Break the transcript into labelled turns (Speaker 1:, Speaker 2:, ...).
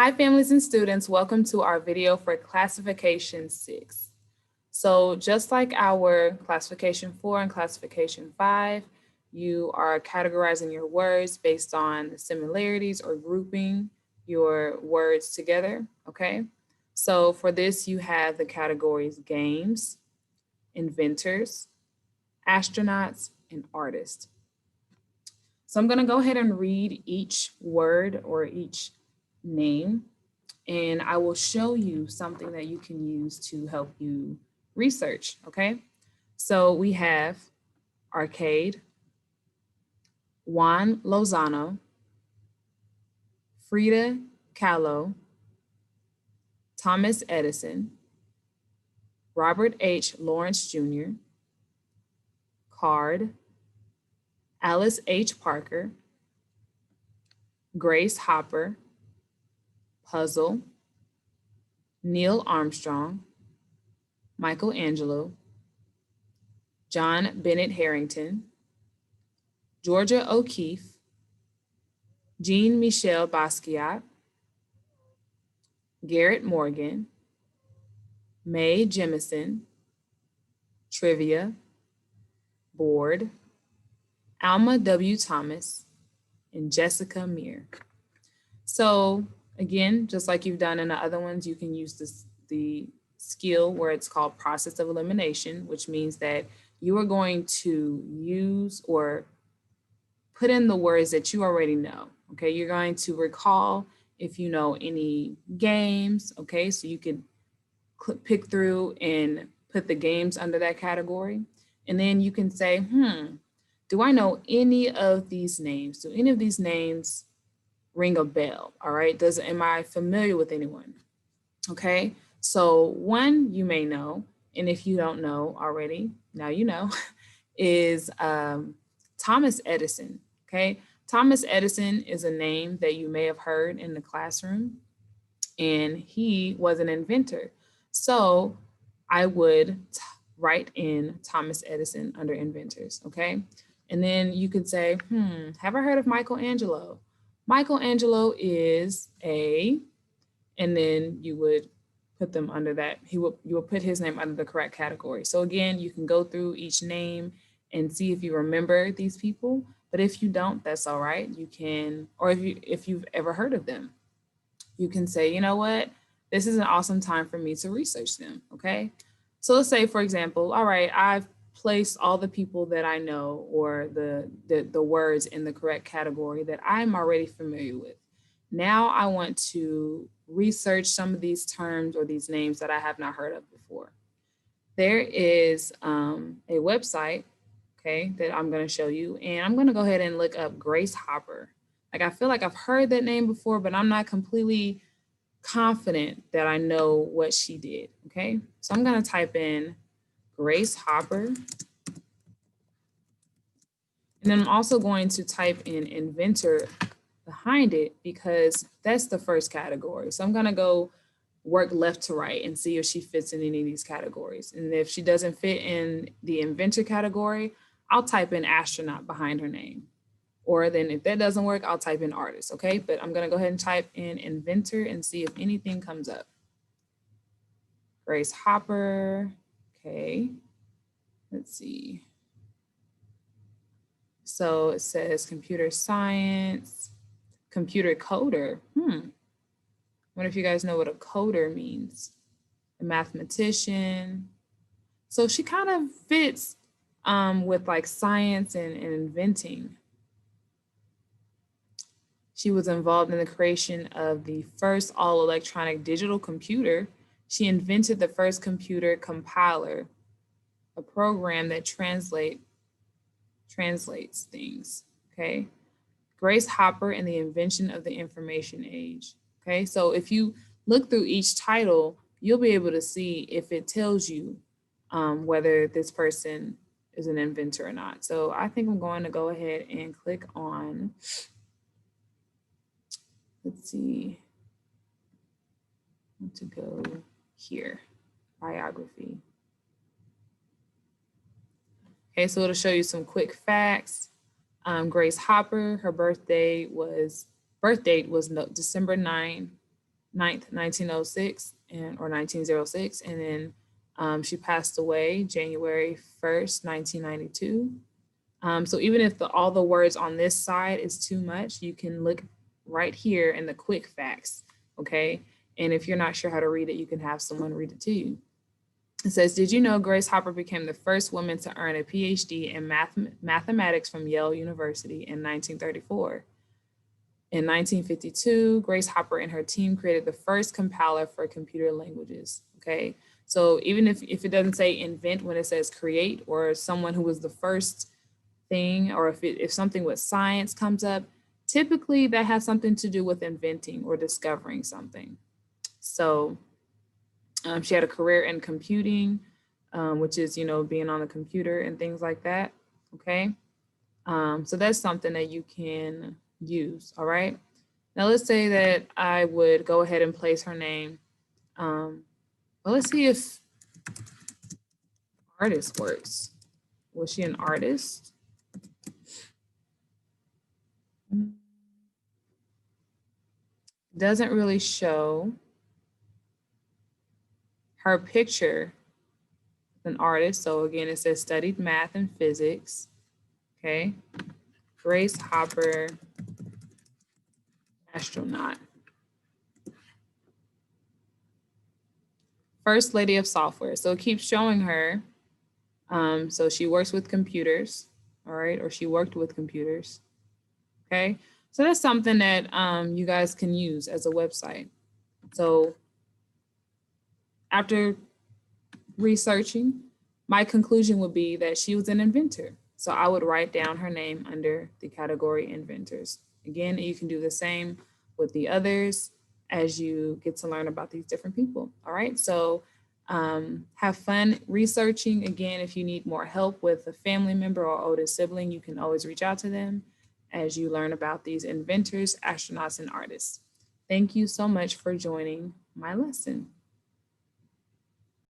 Speaker 1: Hi, families and students. Welcome to our video for classification 6. So just like our classification 4 and classification 5, you are categorizing your words based on the similarities or grouping your words together, okay? So for this, you have the categories games, inventors, astronauts, and artists. So I'm gonna go ahead and read each word or each name, and I will show you something that you can use to help you research, okay? So we have arcade, Juan Lozano, Frida Kahlo, Thomas Edison, Robert H. Lawrence Jr., Card, Alice H. Parker, Grace Hopper, Puzzle, Neil Armstrong, Michelangelo, John Bennett Harrington, Georgia O'Keeffe, Jean-Michel Basquiat, Garrett Morgan, Mae Jemison, Trivia, Board, Alma W. Thomas, and Jessica Meir. So again, just like you've done in the other ones, you can use the skill where it's called process of elimination, which means that you are going to use or put in the words that you already know, okay? You're going to recall if you know any games, okay? So you could pick through and put the games under that category. And then you can say, do I know any of these names? Do any of these names ring a bell, all right? Am I familiar with anyone? Okay, so one you may know, and if you don't know already, now you know, is Thomas Edison, okay? Thomas Edison is a name that you may have heard in the classroom, and he was an inventor. So I would write in Thomas Edison under inventors, okay? And then you could say, have I heard of Michelangelo? Michelangelo is and then you would put them under that. You will put his name under the correct category. So again, you can go through each name and see if you remember these people. But if you don't, that's all right. You can, or if you've ever heard of them, you can say, you know what, this is an awesome time for me to research them, okay? So let's say, for example, all right, I've placed all the people that I know or the words in the correct category that I'm already familiar with. Now I want to research some of these terms or these names that I have not heard of before. There is a website, okay, that I'm going to show you, and I'm going to go ahead and look up Grace Hopper. Like, I feel like I've heard that name before, but I'm not completely confident that I know what she did, okay? So I'm going to type in Grace Hopper. And then I'm also going to type in inventor behind it because that's the first category. So I'm going to go work left to right and see if she fits in any of these categories. And if she doesn't fit in the inventor category, I'll type in astronaut behind her name. Or then if that doesn't work, I'll type in artist, okay? But I'm gonna go ahead and type in inventor and see if anything comes up. Grace Hopper, okay. Let's see. So it says computer science, computer coder. What if you guys know what a coder means? A mathematician. So she kind of fits with like science and inventing. She was involved in the creation of the first all-electronic digital computer. She invented the first computer compiler, a program that translates things, okay? Grace Hopper and the invention of the information age, okay? So if you look through each title, you'll be able to see if it tells you whether this person is an inventor or not. So I think I'm going to go ahead and click on, let's see, I want to go here, biography. Okay, so it'll show you some quick facts. Grace Hopper, her birth date was December 9, 9th, 1906 or 1906. And then she passed away January 1st, 1992. So even if all the words on this side is too much, you can look right here in the quick facts, okay? And if you're not sure how to read it, you can have someone read it to you. It says, did you know Grace Hopper became the first woman to earn a PhD in mathematics from Yale University in 1934? In 1952, Grace Hopper and her team created the first compiler for computer languages, okay? So even if it doesn't say invent when it says create, or someone who was the first thing, or if something with science comes up, typically that has something to do with inventing or discovering something. So she had a career in computing, which is, being on the computer and things like that, okay? So that's something that you can use, all right? Now let's say that I would go ahead and place her name. Well, let's see if artist works. Was she an artist? Doesn't really show her picture, an artist. So again, it says studied math and physics. Okay. Grace Hopper, astronaut. First lady of software. So it keeps showing her. So she works with computers, all right, or she worked with computers. Okay. So that's something that you guys can use as a website. So after researching, my conclusion would be that she was an inventor. So I would write down her name under the category inventors. Again, you can do the same with the others as you get to learn about these different people. All right, so have fun researching. Again, if you need more help with a family member or older sibling, you can always reach out to them as you learn about these inventors, astronauts, and artists. Thank you so much for joining my lesson.